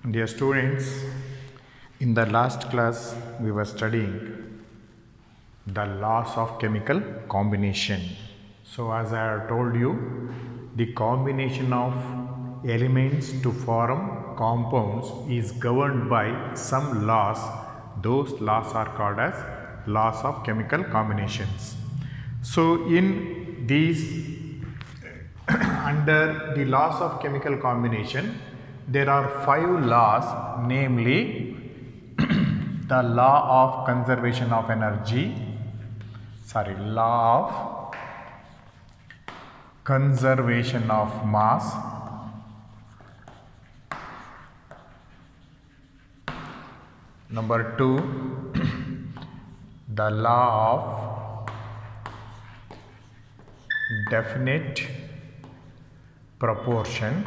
Dear students, in the last class we were studying the laws of chemical combination. So as I have told you, the combination of elements to form compounds is governed by some laws. Those laws are called as laws of chemical combinations. So in these under the laws of chemical combination, there are 5 laws, namely the law of conservation of energy, law of conservation of mass, number 2, the law of definite proportion,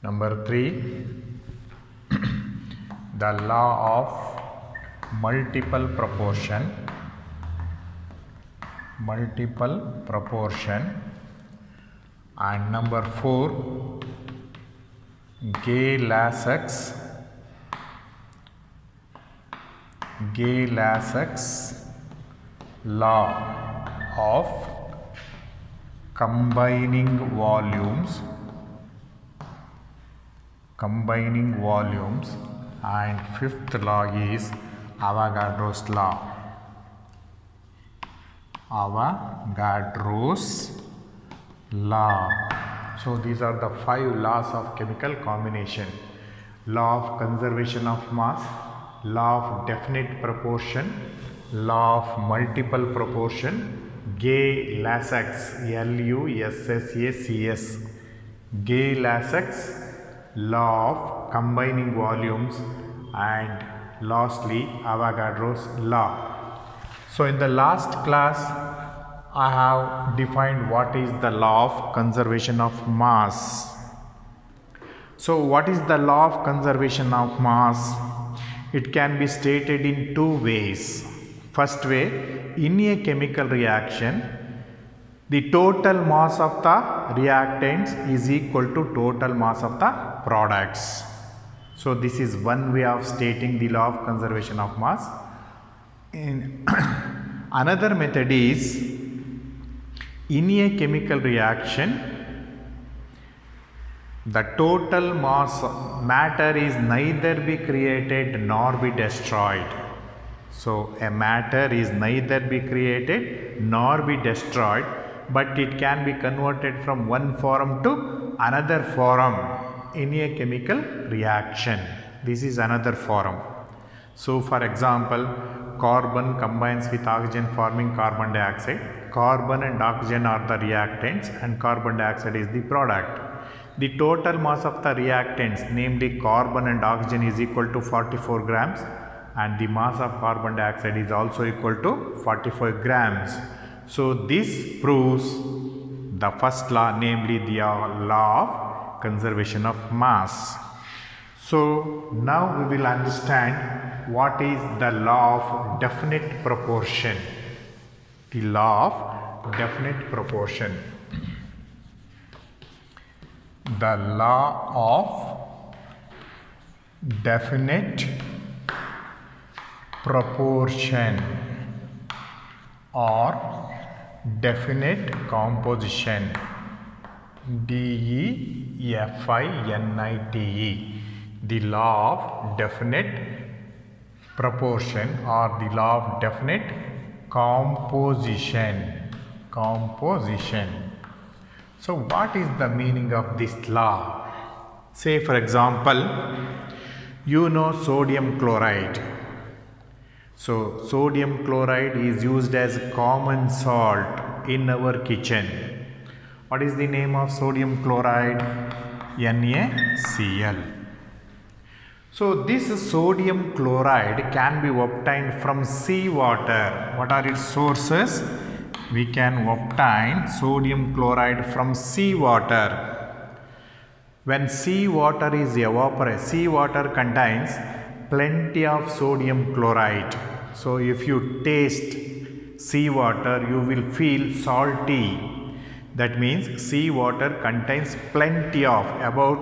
number 3, the law of multiple proportion, and number 4, Gay-Lussac law of combining volumes, and 5th law is Avogadro's law. So these are the 5 laws of chemical combination: law of conservation of mass, law of definite proportion, law of multiple proportion, Gay-Lussac, Lussacs, Gay-Lussac law of combining volumes, and lastly Avogadro's law. So in the last class I have defined what is the law of conservation of mass. So what is the law of conservation of mass? It can be stated in 2 ways. First way, in a chemical reaction, the total mass of the reactants is equal to total mass of the products. So this is one way of stating the law of conservation of mass. Another method is, in a chemical reaction, the total matter is neither be created nor be destroyed. So a matter is neither be created nor be destroyed, but it can be converted from one form to another form in a chemical reaction. This is another form. So for example, carbon combines with oxygen forming carbon dioxide. Carbon and oxygen are the reactants and carbon dioxide is the product. The total mass of the reactants, namely carbon and oxygen, is equal to 44 grams, and the mass of carbon dioxide is also equal to 45 grams. So this proves the first law, namely the law of conservation of mass. So now we will understand what is the law of definite proportion. The law of definite proportion. The law of definite proportion or definite composition, DEFINITE. The law of definite proportion or the law of definite composition. So what is the meaning of this law? Say for example, you know sodium chloride. So sodium chloride is used as common salt in our kitchen. What is the name of sodium chloride? NaCl. So this sodium chloride can be obtained from seawater. What are its sources? We can obtain sodium chloride from seawater. When seawater is evaporated, seawater contains plenty of sodium chloride. So if you taste seawater, you will feel salty. That means seawater contains plenty of, about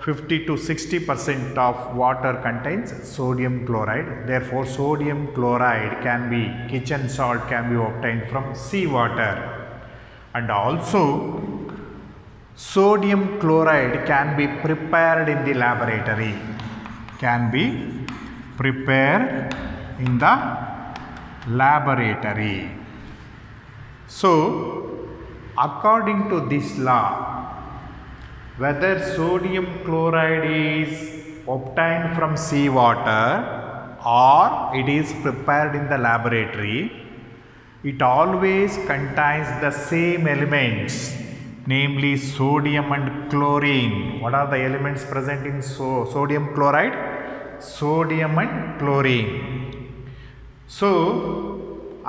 50 to 60% of water contains sodium chloride. Therefore, sodium chloride can be, kitchen salt can be obtained from seawater. And also, sodium chloride can be prepared in the laboratory. Can be prepared in the laboratory. So, according to this law, whether sodium chloride is obtained from seawater or it is prepared in the laboratory, it always contains the same elements, namely sodium and chlorine. What are the elements present in sodium chloride? Sodium and chlorine. So,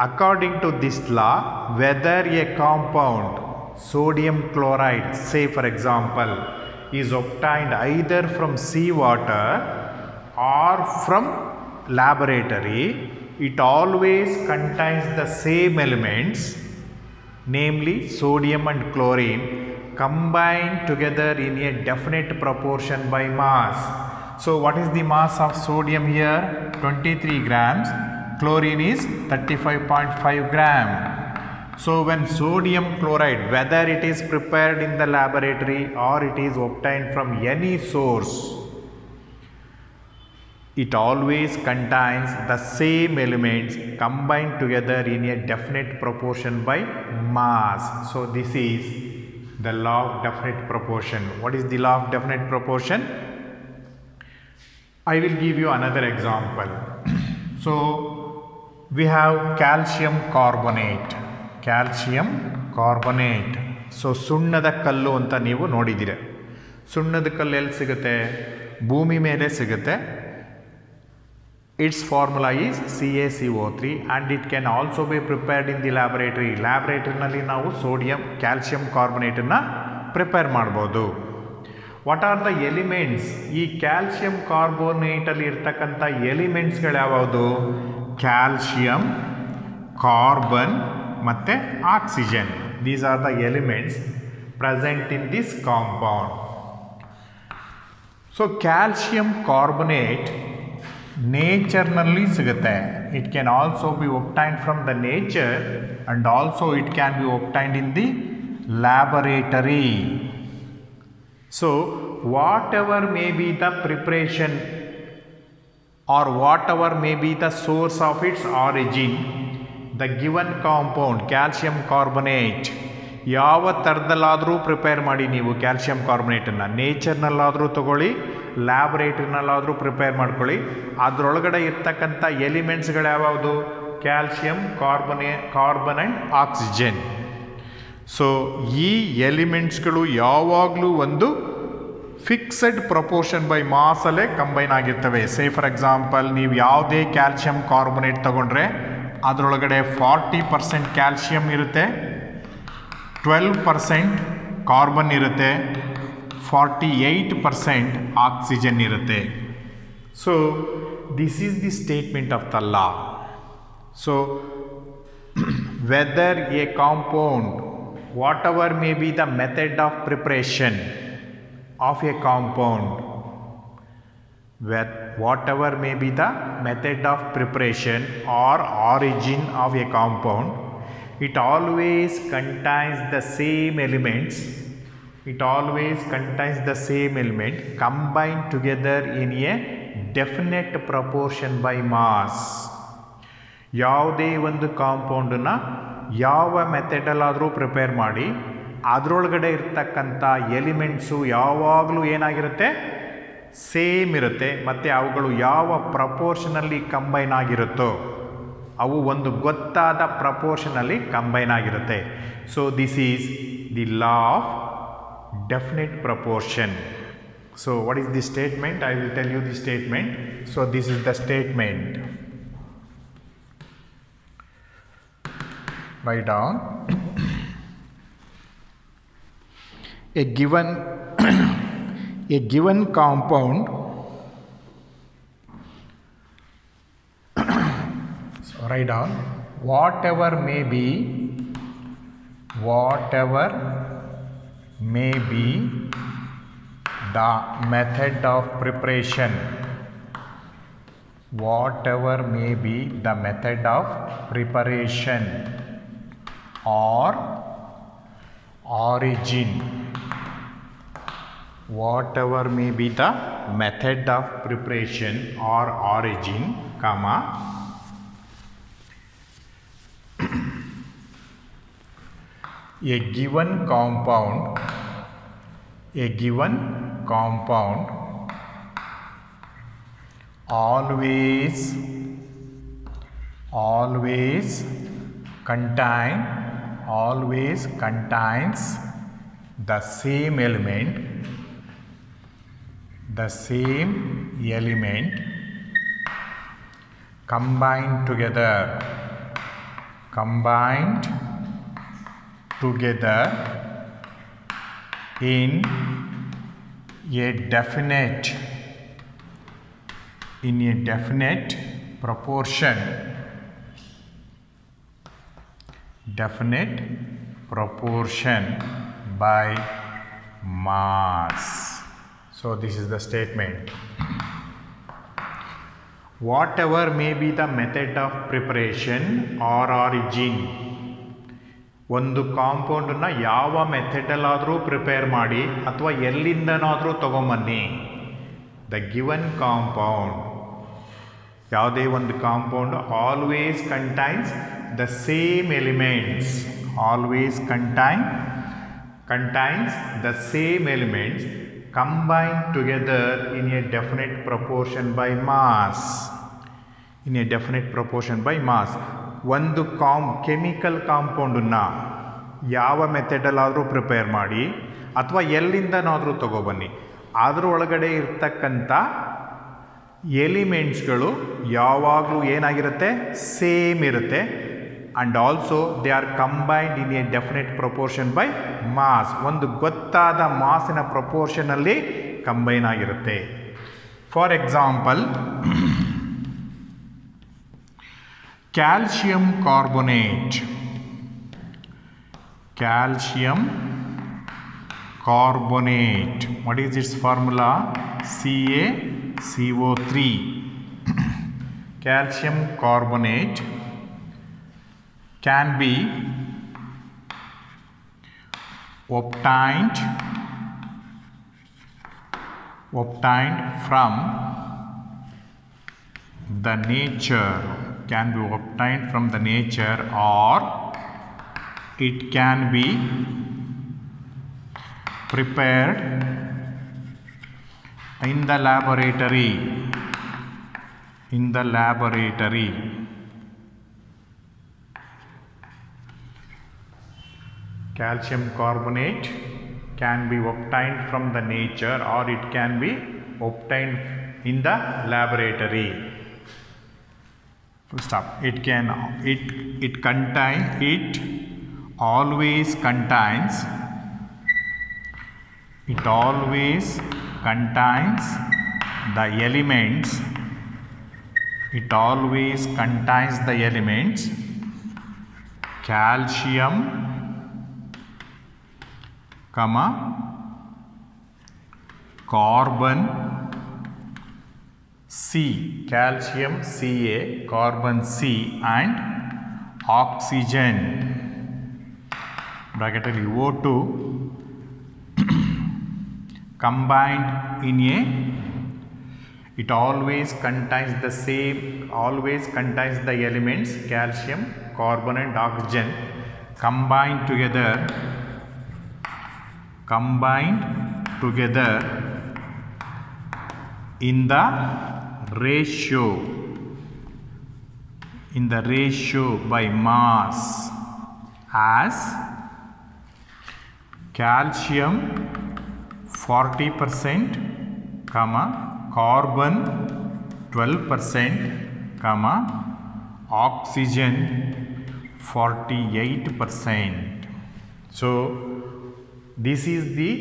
according to this law, whether a compound, sodium chloride, say for example, is obtained either from seawater or from laboratory, it always contains the same elements, namely sodium and chlorine, combined together in a definite proportion by mass. So, what is the mass of sodium here? 23 grams. Chlorine is 35.5 gram. So, when sodium chloride, whether it is prepared in the laboratory or it is obtained from any source, it always contains the same elements combined together in a definite proportion by mass. So, this is the law of definite proportion. What is the law of definite proportion? I will give you another example. So, we have calcium carbonate. Calcium carbonate. So, ಸುಣ್ಣದ ಕಲ್ಲು ಅಂತ ನೀವು ನೋಡಿದ್ದೀರ. ಸುಣ್ಣದ ಕಲ್ಲು ಎಲ್ಲಿ ಸಿಗುತ್ತೆ? ಭೂಮಿ ಮೇಲೆ ಸಿಗುತ್ತೆ. Its formula is CaCO3 and it can also be prepared in the laboratory. Laboratory nalli ನಾವು calcium carbonate ಅನ್ನು prepare ಮಾಡಬಹುದು. What are the elements? ಈ calcium carbonate ಅಲ್ಲಿ ಇರತಕ್ಕಂತ elements ಗಳು ಯಾವುದು? Calcium, carbon ಮತ್ತೆ oxygen. These are the elements present in this compound. So, calcium carbonate nature nalli sigute. It can also be obtained from the nature and also it can be obtained in the laboratory. So, whatever may be the preparation or whatever may be the source of its origin, the given compound calcium carbonate ಯಾವ ಥರದಲ್ಲಾದರೂ prepare ಮಾಡಿ ನೀವು calcium ಕಾರ್ಬೊನೇಟನ್ನು ನೇಚರ್ನಲ್ಲಾದರೂ ತಗೊಳ್ಳಿ, ಲ್ಯಾಬೊರೇಟರಿನಲ್ಲಾದರೂ prepare ಮಾಡ್ಕೊಳ್ಳಿ, ಅದರೊಳಗಡೆ ಇರ್ತಕ್ಕಂಥ ಎಲಿಮೆಂಟ್ಸ್ಗಳು ಯಾವುದು? Calcium, carbon and oxygen. So ಈ ಎಲಿಮೆಂಟ್ಸ್ಗಳು ಯಾವಾಗಲೂ ಒಂದು ಫಿಕ್ಸೆಡ್ ಪ್ರಪೋರ್ಷನ್ ಬೈ ಮಾಸಲ್ಲೇ ಕಂಬೈನ್ ಆಗಿರ್ತವೆ. ಸೇ ಫಾರ್ ಎಕ್ಸಾಂಪಲ್, ನೀವು ಯಾವುದೇ ಕ್ಯಾಲ್ಸಿಯಂ ಕಾರ್ಬೊನೇಟ್ ತಗೊಂಡ್ರೆ ಅದರೊಳಗಡೆ 40% ಕ್ಯಾಲ್ಸಿಯಂ ಇರುತ್ತೆ, 12% ಕಾರ್ಬನ್ ಇರುತ್ತೆ, 48% ಆಕ್ಸಿಜನ್ ಇರುತ್ತೆ. So this is the statement of the law. So whether a compound, what ever may be the method of preparation of A compound, whatever may be the method of preparation or origin of a compound, it always contains the same elements. It always contains the same element combined together in a definite proportion by mass. ಯಾವುದೇ ಒಂದು ಕಾಂಪೌಂಡನ್ನು ಯಾವ ಮೆಥಡಲ್ಲಾದರೂ prepare ಮಾಡಿ ಅದರೊಳಗಡೆ ಇರ್ತಕ್ಕಂಥ elements ಯಾವಾಗಲೂ ಏನಾಗಿರುತ್ತೆ? Same ಇರುತ್ತೆ. ಮತ್ತು ಅವುಗಳು ಯಾವ ಪ್ರಪೋರ್ಷನಲ್ಲಿ ಕಂಬೈನ್ ಆಗಿರುತ್ತೋ ಅವು ಒಂದು ಗೊತ್ತಾದ ಪ್ರಪೋರ್ಷನಲ್ಲಿ ಕಂಬೈನ್ ಆಗಿರುತ್ತೆ. So this is the law of definite proportion. So what is the statement? I will tell you the statement. So this is the statement. Write down. A given compound so write down, whatever may be whatever may be the method of preparation, whatever may be the method of preparation or origin, whatever may be the method of preparation or origin, comma, a given compound always contains the same element combined together in a definite proportion by mass. So this is the statement. Whatever may be the method of preparation or origin, ಒಂದು ಕಾಂಪೌಂಡನ್ನು ಯಾವ ಮೆಥಡಲ್ಲಾದರೂ prepare ಮಾಡಿ ಅಥವಾ ಎಲ್ಲಿಂದನಾದರೂ ತಗೊಂಬನ್ನಿ. The given compound, ಯಾವುದೇ ಒಂದು compound always contains the same elements, contains the same elements combined together in a definite proportion by mass. ಒಂದು chemical ಕಾಂಪೌಂಡನ್ನು ಯಾವ ಮೆಥಡಲ್ಲಾದರೂ prepare ಮಾಡಿ ಅಥವಾ ಎಲ್ಲಿಂದನಾದರೂ ತಗೊಬನ್ನಿ, ಅದರ ಒಳಗಡೆ ಇರ್ತಕ್ಕಂಥ ಎಲಿಮೆಂಟ್ಸ್ಗಳು ಯಾವಾಗಲೂ ಏನಾಗಿರುತ್ತೆ, ಸೇಮ್ ಇರುತ್ತೆ. And also they are combined in a definite proportion by mass, ಒಂದು ಗೊತ್ತಾದ ಮಾಸಿನ ಪ್ರಪೋರ್ಷನಲ್ಲಿ ಕಂಬೈನ್ ಆಗಿರುತ್ತೆ. For example, calcium carbonate, what is its formula? CaCO3. Calcium carbonate can be obtained from the nature, or it can be prepared in the laboratory. Calcium carbonate can be obtained from the nature, or it can be obtained in the laboratory. Full stop. It always contains the elements, calcium, carbon C, calcium Ca, carbon C, and oxygen, bracket O2, combined in a, it always contains the elements calcium, carbon and oxygen combined together in the ratio by mass as calcium 40%, carbon 12%, oxygen 48%. So this is the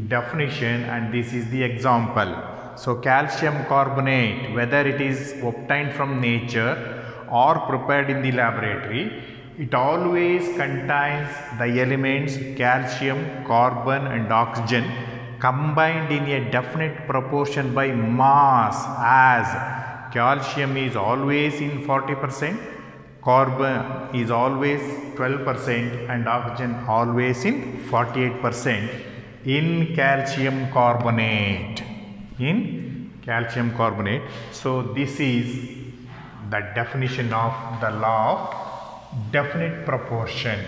definition and this is the example. So calcium carbonate, whether it is obtained from nature or prepared in the laboratory, It always contains the elements calcium, carbon and oxygen combined in a definite proportion by mass, as calcium is always in 40%, carbon is always 12% and oxygen always in 48% in calcium carbonate. So this is the definition of the law of definite proportion.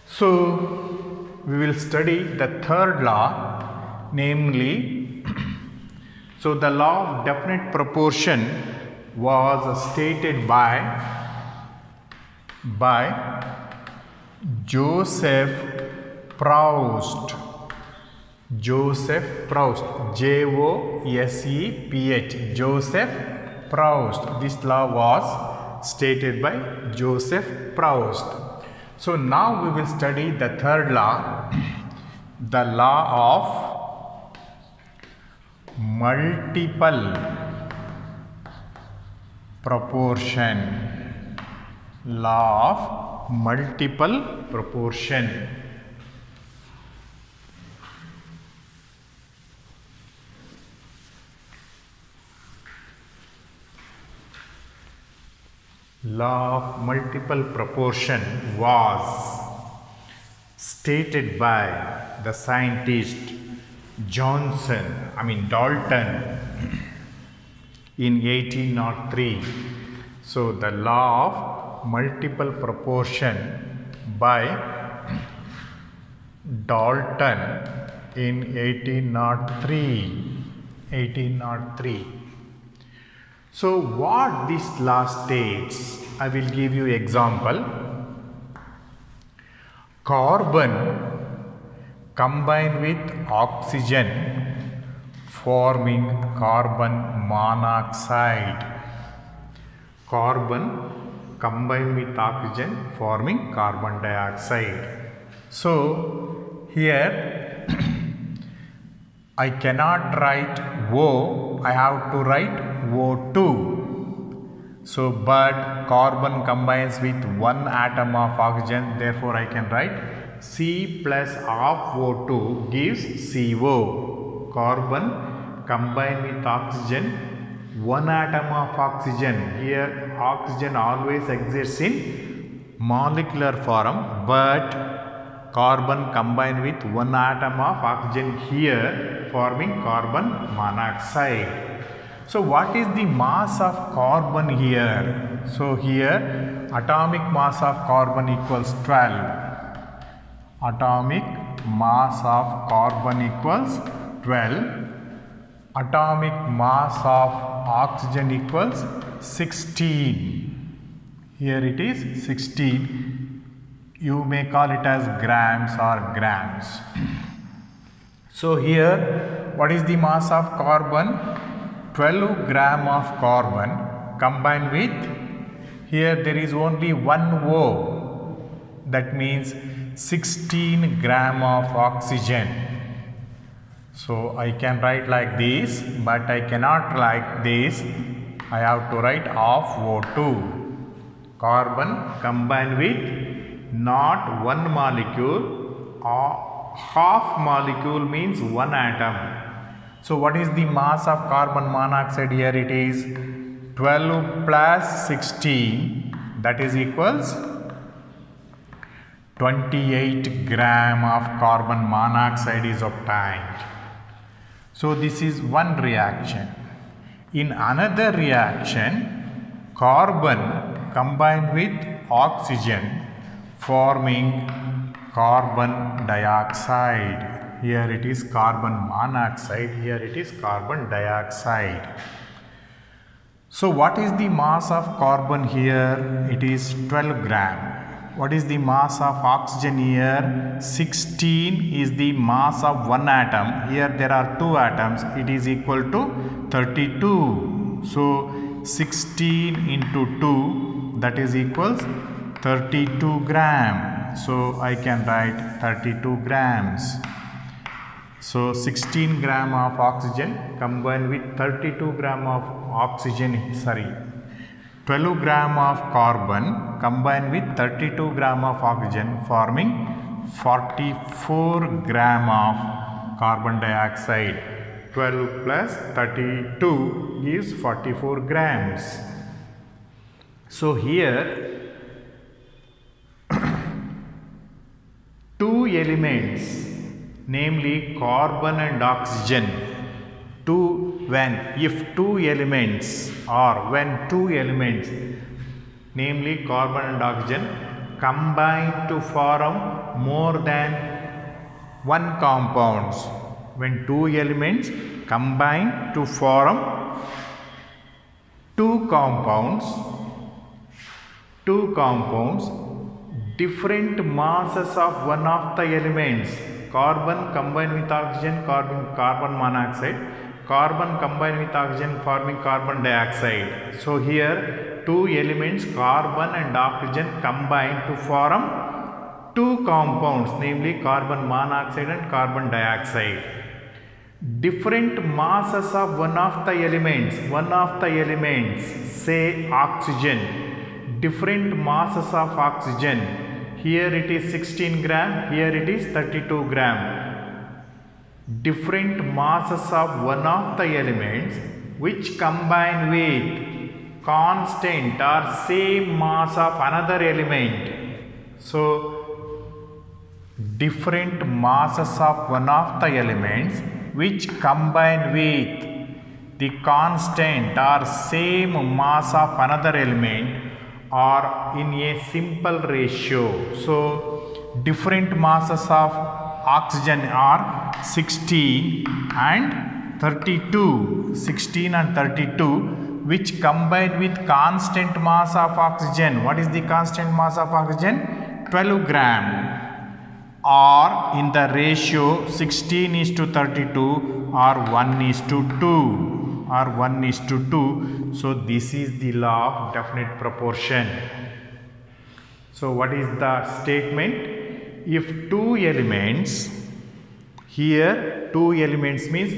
So we will study the third law, namely, so the law of definite proportion was stated by Joseph Proust, Joseph Proust. This law was stated by Joseph Proust. So now we will study the third law, the law of multiple proportion. Law of multiple proportion. Law of multiple proportion was stated by the scientist Dalton in 1803. So the law of multiple proportion by Dalton in 1803. So what this law states, I will give you example. Carbon combined with oxygen forming carbon monoxide. Carbon combined with oxygen forming carbon dioxide. So here I cannot write O, I have to write O2. So but carbon combines with one atom of oxygen, therefore I can write C plus half O2 gives CO. Carbon combined with oxygen, one atom of oxygen. Here oxygen always exists in molecular form, but carbon combined with one atom of oxygen here forming carbon monoxide. So what is the mass of carbon here? So here atomic mass of carbon equals 12. Atomic mass of carbon equals 12. Atomic mass of oxygen equals 16. Here it is 16. You may call it as grams or grams. So here what is the mass of carbon? 12 gram of carbon combined with, here there is only one O, that means 16 gram of oxygen. So I can write like this, but I cannot write this. I have to write half O2. Carbon combined with not one molecule, or half molecule means one atom. So what is the mass of carbon monoxide? Here it is 12 plus 16, that is equals 28 gram of carbon monoxide is obtained. So this is one reaction. In another reaction, carbon combined with oxygen forming carbon dioxide. Here it is carbon monoxide, here it is carbon dioxide. So what is the mass of carbon here? It is 12 gram. What is the mass of oxygen here? 16 is the mass of one atom. Here there are two atoms. It is equal to 32. So 16 into 2, that is equals 32 gram. So I can write 32 grams. So 16 gram of oxygen combined with 32 gram of oxygen, 12 gram of carbon combined with 32 gram of oxygen, forming 44 gram of carbon dioxide. 12 plus 32 gives 44 grams. So here two elements, namely carbon and oxygen, if two elements, namely carbon and oxygen, combine to form more than one compounds. When two elements combine to form two compounds, different masses of one of the elements, carbon combined with oxygen, carbon monoxide, carbon combined with oxygen forming carbon dioxide. So here two elements, carbon and oxygen, combine to form two compounds, namely carbon monoxide and carbon dioxide. Different masses of one of the elements, say oxygen, different masses of oxygen, here it is 16 gram, here it is 32 gram. Different masses of one of the elements which combine with constant or same mass of another element. So different masses of one of the elements which combine with the constant or same mass of another element are in a simple ratio. So different masses of oxygen are 16 and 32, which combine with constant mass of oxygen. What is the constant mass of oxygen? 12 gram, or in the ratio 16:32 or 1:2. So this is the law of definite proportion. So what is the statement? If two elements, here two elements means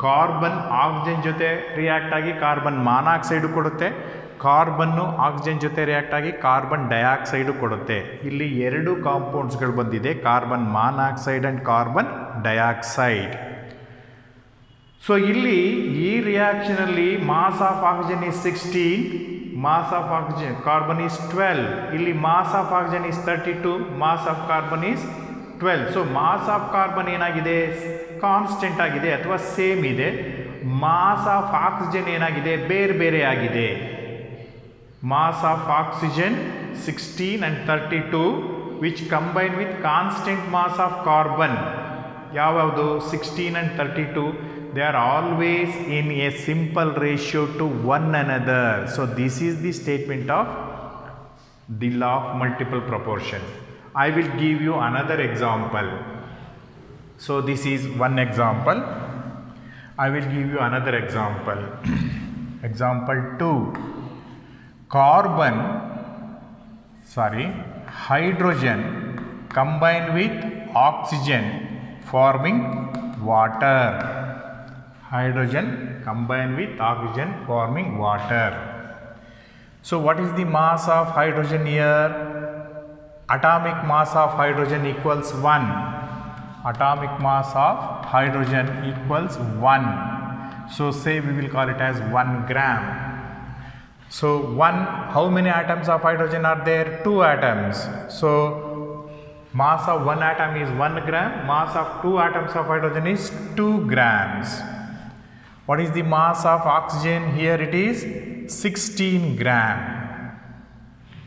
carbon oxygen jote react agi carbon monoxide kodutte, carbon oxygen jote react agi carbon dioxide kodutte. Illi ಎರಡು compounds ಗಳು ಬಂದಿದೆ, carbon monoxide and carbon dioxide. So ಇಲ್ಲಿ ಈ reaction ಅಲ್ಲಿ mass of oxygen is 16, mass of oxygen carbon is 12, ಇಲ್ಲಿ mass of oxygen is 32, mass of carbon is 12. So mass of carbon ಏನಾಗಿದೆ? Constant ಆಗಿದೆ ಅಥವಾ ಸೇಮ್ ಇದೆ. mass of oxygen ಏನಾಗಿದೆ? ಬೇರೆ ಬೇರೆ ಆಗಿದೆ. mass of oxygen 16 and 32 which combine with constant mass of carbon. ಯಾವುದು? 16 and 32. They are always in a simple ratio to one another. So this is the statement of the law of multiple proportion. I will give you another example. So this is one example. I will give you another example. Example 2. Hydrogen combined with oxygen forming water. Hydrogen combined with oxygen forming water. So what is the mass of hydrogen here? Atomic mass of hydrogen equals 1. Atomic mass of hydrogen equals 1. So say we will call it as 1 gram. So how many atoms of hydrogen are there? 2 atoms. So mass of one atom is 1 gram, mass of 2 atoms of hydrogen is 2 grams. What is the mass of oxygen? Here it is 16 gram.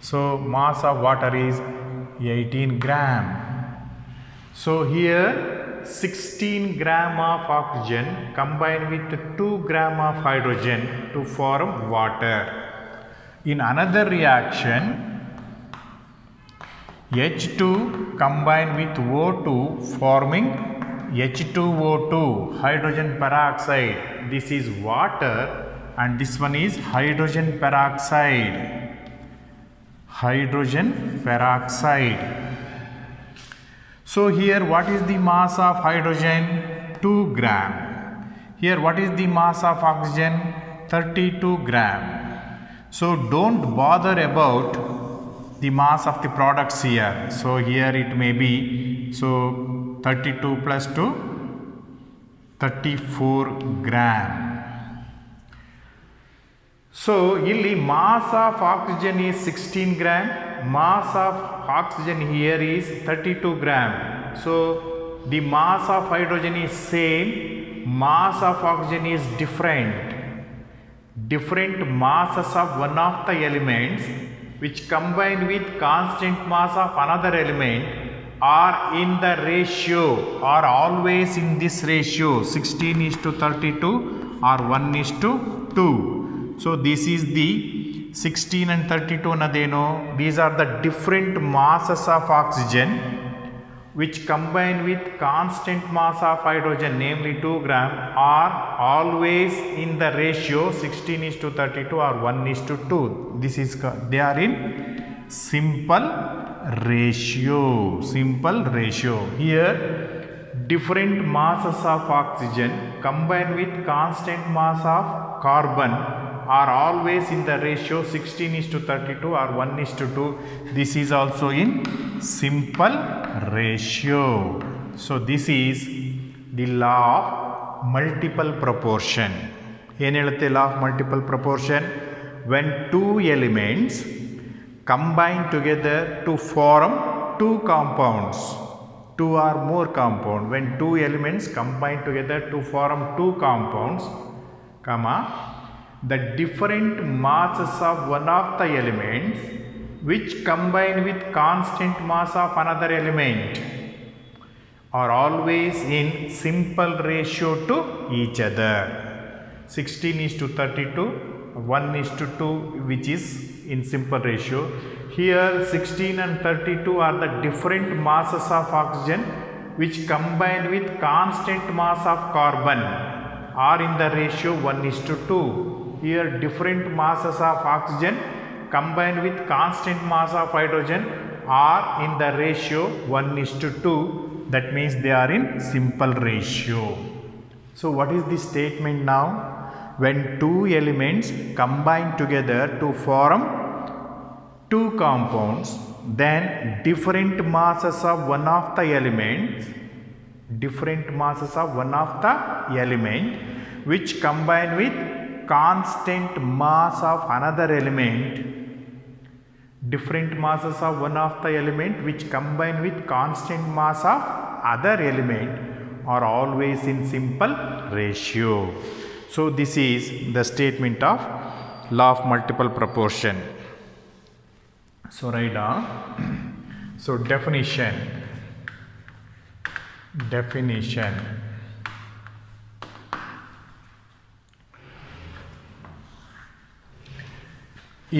So mass of water is 18 gram. So here 16 gram of oxygen combined with 2 gram of hydrogen to form water. In another reaction, H2 combined with O2 forming H2O2, hydrogen peroxide. This is water and this one is hydrogen peroxide. Hydrogen peroxide. So here what is the mass of hydrogen? 2 gram. Here what is the mass of oxygen? 32 gram. So don't bother about the mass of the products here. So here it may be, so 32 plus 2, 34 gram. So ಇಲ್ಲಿ mass of oxygen is 16 gram, mass of oxygen here is 32 gram. So the mass of hydrogen is same, mass of oxygen is different. Different masses of one of the elements which combine with constant mass of another element are in the ratio, are always in this ratio 16:32 or 1:2. So this is the 16 and 32 annadeno. These are the different masses of oxygen which combine with constant mass of hydrogen, namely 2 gram, are always in the ratio 16:32 or 1:2. This is, they are in simple ratio. Simple ratio. Here different masses of oxygen combined with constant mass of carbon are always in the ratio 16:32 or 1:2. This is also in simple ratio. So this is the law of multiple proportion. ಏನು ಹೇಳುತ್ತೆ law of multiple proportion? When two elements combine together to form two compounds, two or more compounds, when two elements combine together to form two compounds, comma, the different masses of one of the elements which combine with constant mass of another element are always in simple ratio to each other. 16:32, 1:2, which is in simple ratio. Here 16 and 32 are the different masses of oxygen which combine with constant mass of carbon are in the ratio 1:2. Here different masses of oxygen combined with constant mass of hydrogen are in the ratio 1:2. That means they are in simple ratio. So what is the statement now? When two elements combine together to form two compounds, then different masses of one of the elements, different masses of one of the element which combine with constant mass of another element, different masses of one of the element which combine with constant mass of other element are always in simple ratio. So this is the statement of law of multiple proportion. So write down. So definition.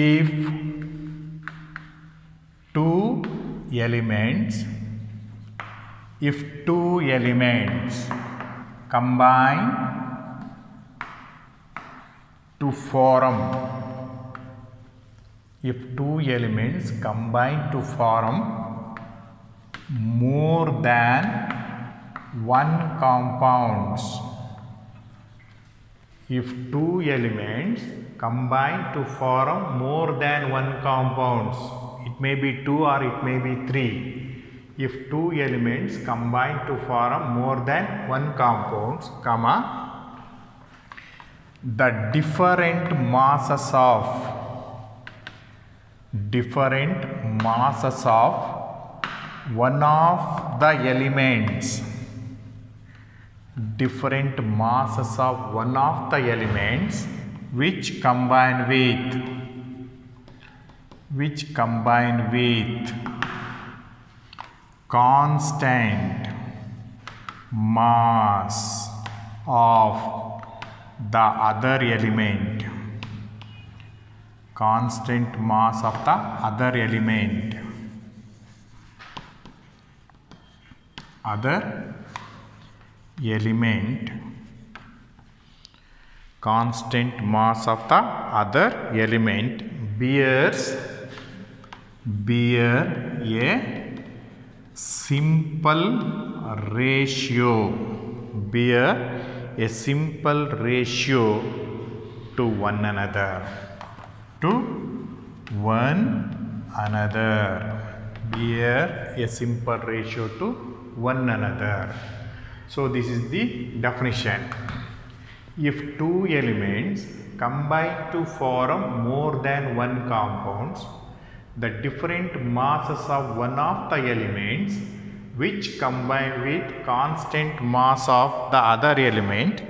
If two elements combine to form, more than one compounds, if two elements combine to form more than one compounds, it may be 2 or it may be 3. If two elements combine to form more than one compounds, comma, the different masses of one of the elements, different masses of one of the elements which combine with constant mass of the other element, constant mass of the other element, constant mass of the other element bears a simple ratio bear a simple ratio to one another. To one another. Bear a simple ratio to one another. So this is the definition. If two elements combine to form more than one compounds, the different masses of one of the elements which combine with constant mass of the other element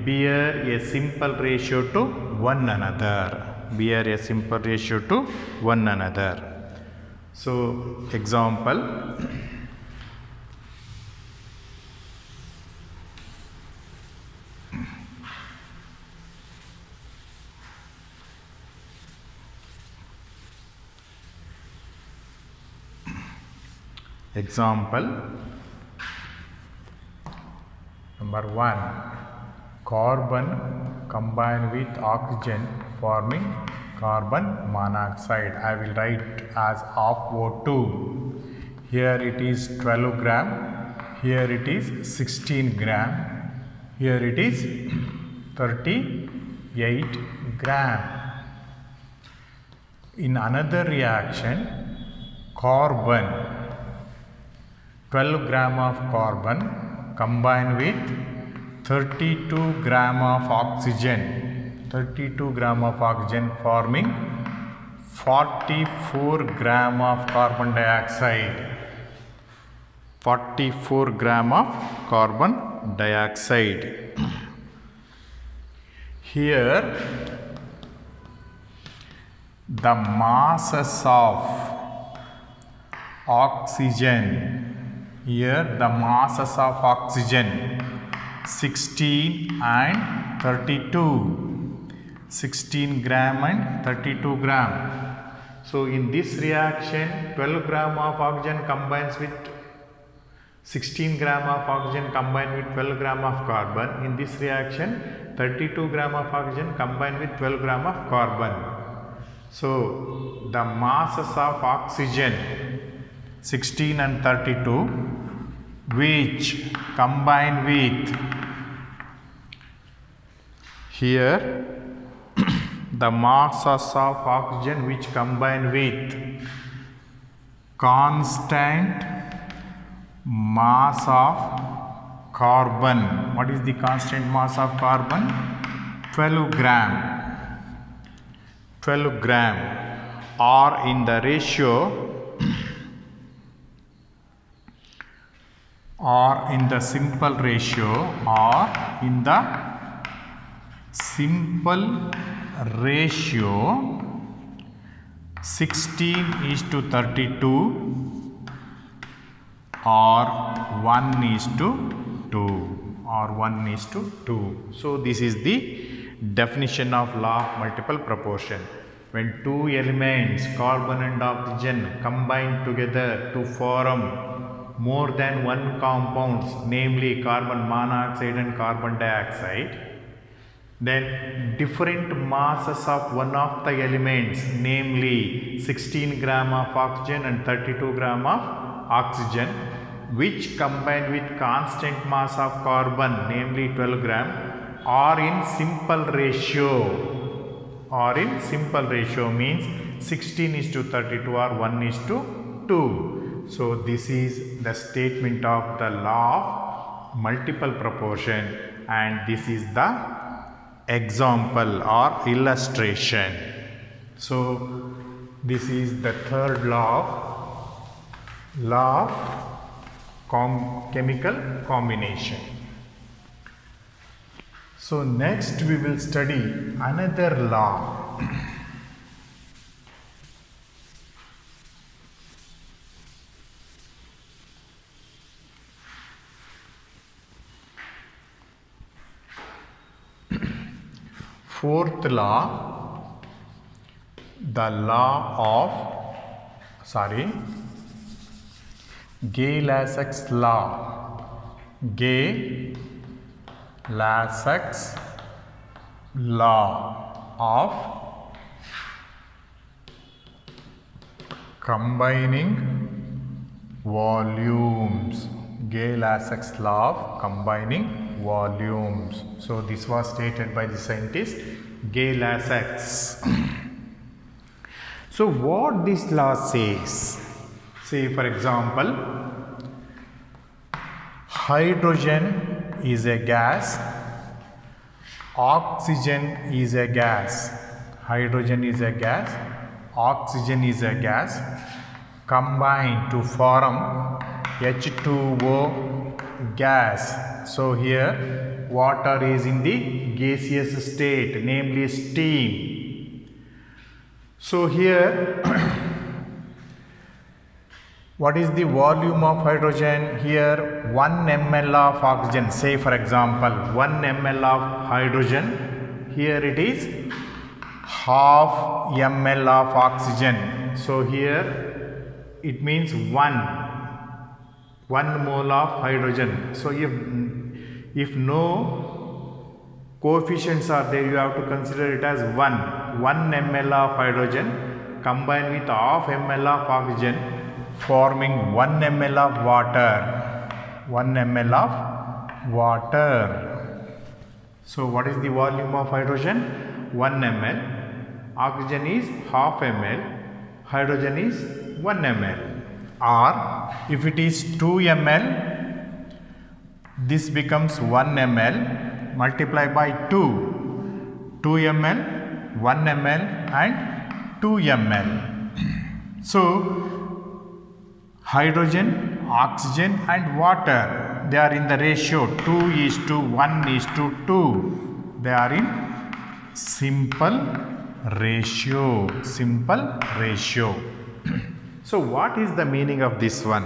bear a simple ratio to one another. Bear a simple ratio to one another. So, example. Example number 1. Carbon combined with oxygen forming carbon monoxide. I will write as of O2. Here it is 12 gram. Here it is 16 gram. Here it is 38 gram. In another reaction, carbon, 12 gram of carbon combined with 32 gram of oxygen, 32 gram of oxygen forming 44 gram of carbon dioxide, 44 gram of carbon dioxide. Here the masses of oxygen, here the masses of oxygen 16 and 32, 16 gram and 32 gram. So in this reaction 12 gram of oxygen combines with 16 gram of oxygen combined with 12 gram of carbon. In this reaction 32 gram of oxygen combined with 12 gram of carbon. So the masses of oxygen 16 and 32 which combine with, here the masses of oxygen which combine with constant mass of carbon. What is the constant mass of carbon? 12 gram. 12 gram are in the ratio or in the simple ratio, or in the simple ratio 16:32 or 1:2 or 1:2. So this is the definition of law of multiple proportion. When two elements, carbon and oxygen, combine together to form more than one compounds, namely carbon monoxide and carbon dioxide, then different masses of one of the elements, namely 16 gram of oxygen and 32 gram of oxygen, which combine with constant mass of carbon, namely 12 gram, are in simple ratio. Or in simple ratio means 16:32 or 1:2. So this is the statement of the law of multiple proportion, and this is the example or illustration. So this is the third law of chemical combination. So next we will study another law. Fourth law, the law of Gay-Lussac law. Gay-Lussac law of combining volumes. Gay-Lussac's law of combining volumes. So this was stated by the scientist Gay-Lussac. So what this law says? Say for example, hydrogen is a gas, oxygen is a gas. Hydrogen is a gas, oxygen is a gas, combine to form H2O gas. So here water is in the gaseous state, namely steam. So here what is the volume of hydrogen? Here 1 ml of oxygen. Say for example 1 ml of hydrogen. Here it is half ml of oxygen. So here it means 1 mole of hydrogen. So if no coefficients are there, you have to consider it as 1 ml of hydrogen combined with half ml of oxygen, forming 1 ml of water. 1 ml of water. So what is the volume of hydrogen? 1 ml. Oxygen is half ml. Hydrogen is 1 ml. Or if it is 2 ml, this becomes 1 ml multiplied by 2. 2 ml, 1 ml and 2 ml. So hydrogen, oxygen and water, they are in the ratio 2:1:2. They are in simple ratio. So what is the meaning of this one?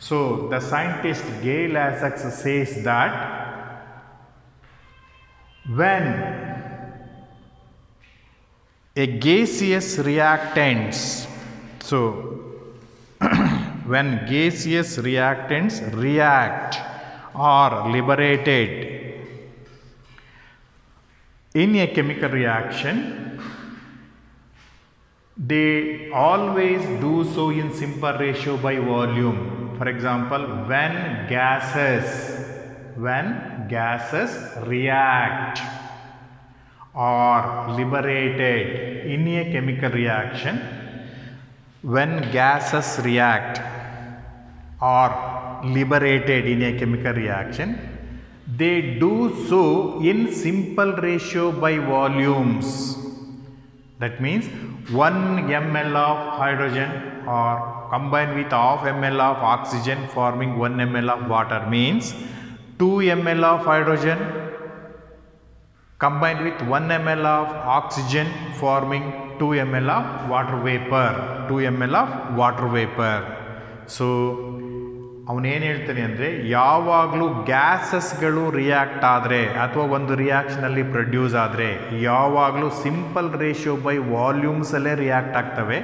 So the scientist Gay-Lussac says that when a gaseous reactants, when gaseous reactants react or liberated in a chemical reaction, they always do so in simple ratio by volume. For example, when gases react or liberated in a chemical reaction, when gases react or liberated in a chemical reaction, they do so in simple ratio by volumes. That means 1 ml of hydrogen or combined with half ml of oxygen forming 1 ml of water means 2 ml of hydrogen combined with 1 ml of oxygen forming 2 ml of water vapor. 2 ml of water vapor. So ಅವನೇನು ಹೇಳ್ತಾನೆ ಅಂದರೆ ಯಾವಾಗಲೂ ಗ್ಯಾಸಸ್ಗಳು react ಆದರೆ ಅಥವಾ ಒಂದು ರಿಯಾಕ್ಷನಲ್ಲಿ produce ಆದರೆ ಯಾವಾಗಲೂ simple ratio by ವಾಲ್ಯೂಮ್ಸಲ್ಲೇ react ಆಗ್ತವೆ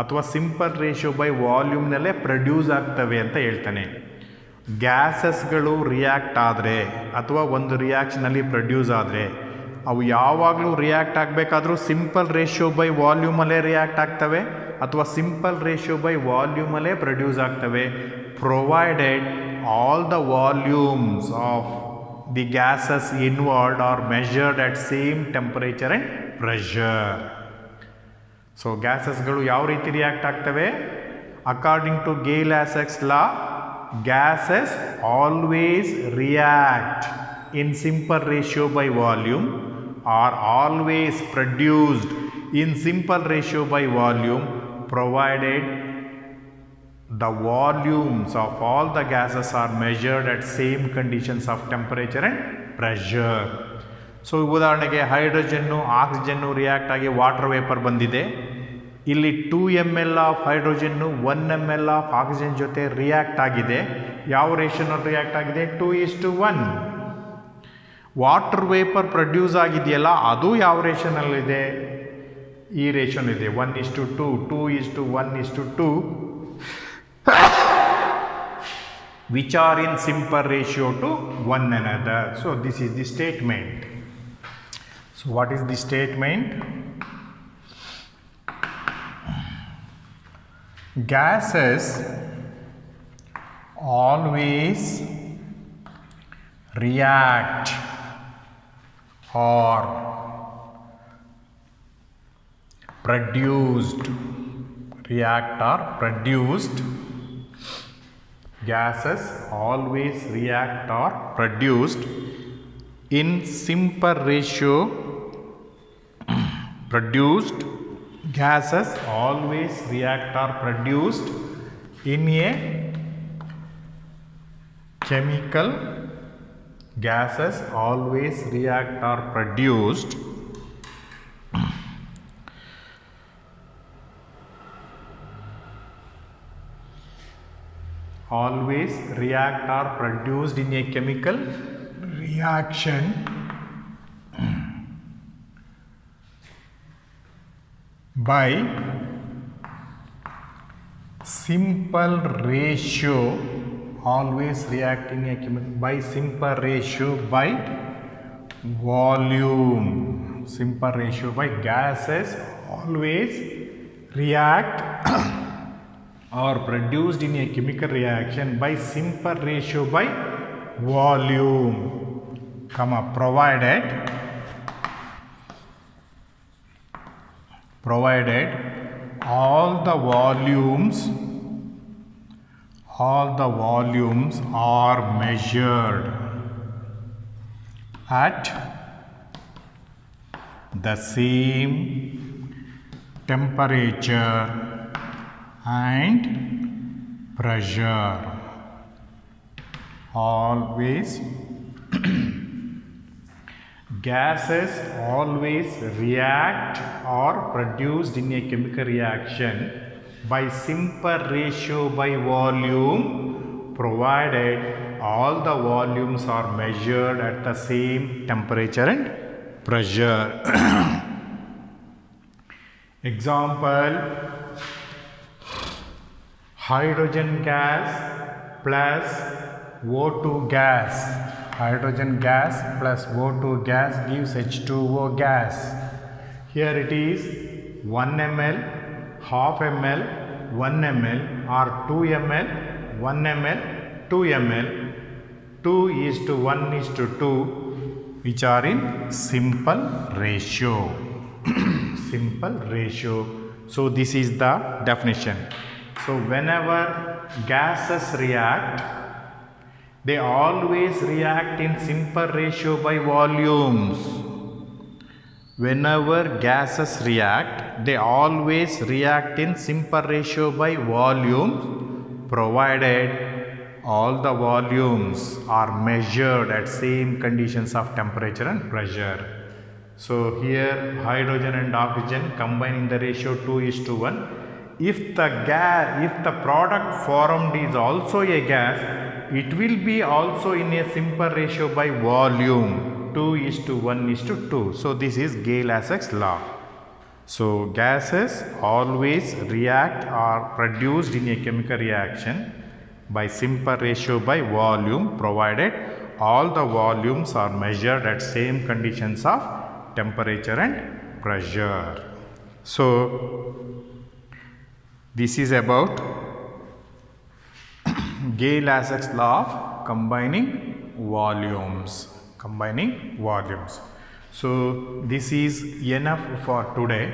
ಅಥವಾ ಸಿಂಪಲ್ ರೇಷಿಯೋ ಬೈ ವಾಲ್ಯೂಮ್ನಲ್ಲೇ ಪ್ರೊಡ್ಯೂಸ್ ಆಗ್ತವೆ ಅಂತ ಹೇಳ್ತಾನೆ. ಗ್ಯಾಸಸ್ಗಳು ರಿಯಾಕ್ಟ್ ಆದರೆ ಅಥವಾ ಒಂದು ರಿಯಾಕ್ಷನಲ್ಲಿ ಪ್ರೊಡ್ಯೂಸ್ ಆದರೆ ಅವು ಯಾವಾಗಲೂ ರಿಯಾಕ್ಟ್ ಆಗಬೇಕಾದ್ರೂ ಸಿಂಪಲ್ ರೇಷಿಯೋ ಬೈ ವಾಲ್ಯೂಮಲ್ಲೇ ರಿಯಾಕ್ಟ್ ಆಗ್ತವೆ ಅಥವಾ ಸಿಂಪಲ್ ರೇಷಿಯೋ ಬೈ ವಾಲ್ಯೂಮಲ್ಲೇ ಪ್ರೊಡ್ಯೂಸ್ ಆಗ್ತವೆ, provided all the volumes of the gases involved are measured at same temperature and pressure. So gases galu yav reeti react aagtave? According to Gay-Lussac's law, gases always react in simple ratio by volume, are always produced in simple ratio by volume, provided the volumes of all the gases are measured at same conditions of temperature and pressure. So ಉದಾಹರಣೆಗೆ hydrogen ಆಕ್ಸಿಜನ್ನು react ಆಗಿ water vapour ಬಂದಿದೆ. ಇಲ್ಲಿ 2 ml of hydrogen 1 ml of oxygen ಜೊತೆ react ಆಗಿದೆ. ಯಾವ ರೇಷಿಯೋನಲ್ಲಿ react ಆಗಿದೆ? 2:1. Water vapour produce ಆಗಿದೆಯಲ್ಲ ಅದು ಯಾವ ರೇಷಿಯೋನಲ್ಲಿದೆ? ಈ ರೇಷಿಯೋನಲ್ಲಿದೆ 1:2, 2:1:2. which are in simple ratio to one another. So this is the statement. So what is the statement? gases always react or produced gases always react or produced in simple ratio gases always react or produced in a chemical gases always react or produced in a chemical reaction by simple ratio by volume. Simple ratio by gases always react or produced in a chemical reaction by simple ratio by volume, provided all the volumes are measured at the same temperature and pressure. Always gases always react or produced in a chemical reaction by simple ratio by volume, provided all the volumes are measured at the same temperature and pressure. Example: hydrogen gas plus O2 gas. Hydrogen gas plus O2 gas gives H2O gas. Here it is 1 ml, half ml, 1 ml or 2 ml, 1 ml, 2 ml, 2:1:2, which are in simple ratio. Simple ratio. So this is the definition. So whenever gases react, they always react in simple ratio by volumes. Whenever gases react, they always react in simple ratio by volumes, provided all the volumes are measured at same conditions of temperature and pressure. So here hydrogen and oxygen combine in the ratio 2:1. If the product formed is also a gas, it will be also in a simple ratio by volume 2:1:2. So this is Gay-Lussac's law. So gases always react or produced in a chemical reaction by simple ratio by volume, provided all the volumes are measured at same conditions of temperature and pressure. So this is about Gay-Lussac's law of combining volumes. So this is enough for today.